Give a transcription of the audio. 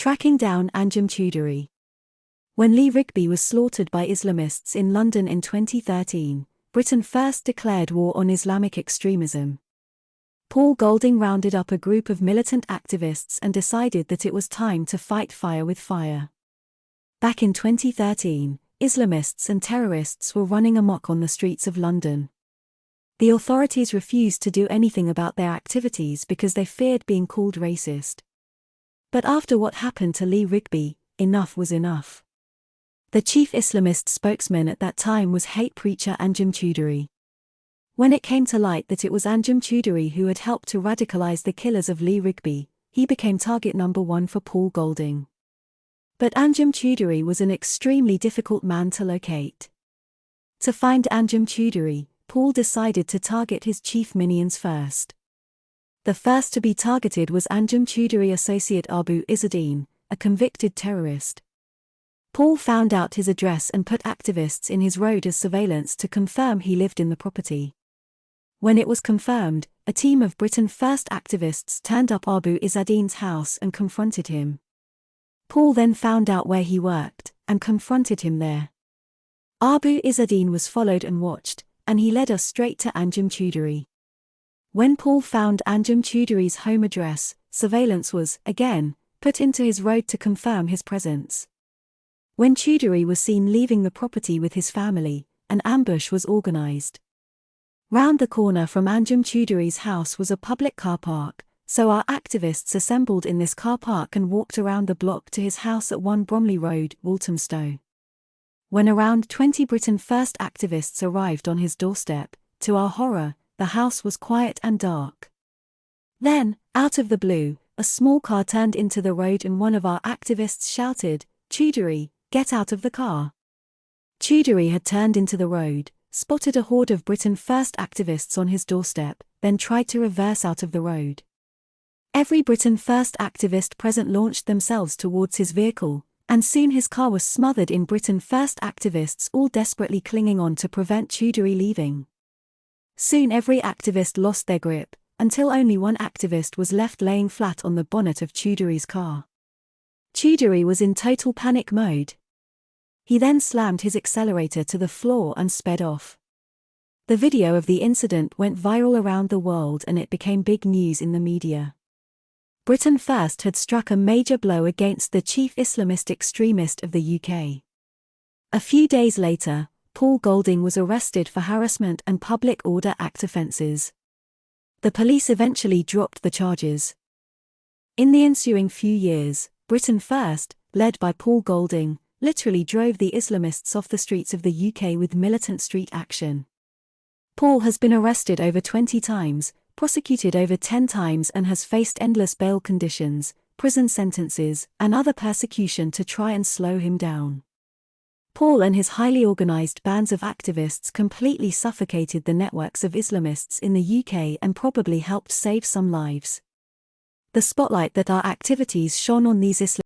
Tracking down Anjem Choudary. When Lee Rigby was slaughtered by Islamists in London in 2013, Britain first declared war on Islamic extremism. Paul Golding rounded up a group of militant activists and decided that it was time to fight fire with fire. Back in 2013, Islamists and terrorists were running amok on the streets of London. The authorities refused to do anything about their activities because they feared being called racist. But after what happened to Lee Rigby, enough was enough. The chief Islamist spokesman at that time was hate preacher Anjem Choudary. When it came to light that it was Anjem Choudary who had helped to radicalise the killers of Lee Rigby, he became target number one for Paul Golding. But Anjem Choudary was an extremely difficult man to locate. To find Anjem Choudary, Paul decided to target his chief minions first. The first to be targeted was Anjem Choudary associate Abu Izzadeen, a convicted terrorist. Paul found out his address and put activists in his road as surveillance to confirm he lived in the property. When it was confirmed, a team of Britain First activists turned up Abu Izzadeen's house and confronted him. Paul then found out where he worked, and confronted him there. Abu Izzadeen was followed and watched, and he led us straight to Anjem Choudary. When Paul found Anjem Choudary's home address, surveillance was, again, put into his road to confirm his presence. When Choudary was seen leaving the property with his family, an ambush was organised. Round the corner from Anjem Choudary's house was a public car park, so our activists assembled in this car park and walked around the block to his house at 1 Bromley Road, Walthamstow. When around 20 Britain First activists arrived on his doorstep, to our horror, the house was quiet and dark. Then, out of the blue, a small car turned into the road and one of our activists shouted, "Choudary, get out of the car." Choudary had turned into the road, spotted a horde of Britain First activists on his doorstep, then tried to reverse out of the road. Every Britain First activist present launched themselves towards his vehicle, and soon his car was smothered in Britain First activists all desperately clinging on to prevent Choudary leaving. Soon every activist lost their grip, until only one activist was left laying flat on the bonnet of Choudary's car. Choudary was in total panic mode. He then slammed his accelerator to the floor and sped off. The video of the incident went viral around the world and it became big news in the media. Britain First had struck a major blow against the chief Islamist extremist of the UK. A few days later, Paul Golding was arrested for harassment and Public Order Act offences. The police eventually dropped the charges. In the ensuing few years, Britain First, led by Paul Golding, literally drove the Islamists off the streets of the UK with militant street action. Paul has been arrested over 20 times, prosecuted over 10 times and has faced endless bail conditions, prison sentences, and other persecution to try and slow him down. Paul and his highly organised bands of activists completely suffocated the networks of Islamists in the UK and probably helped save some lives. The spotlight that our activities shone on these Islamists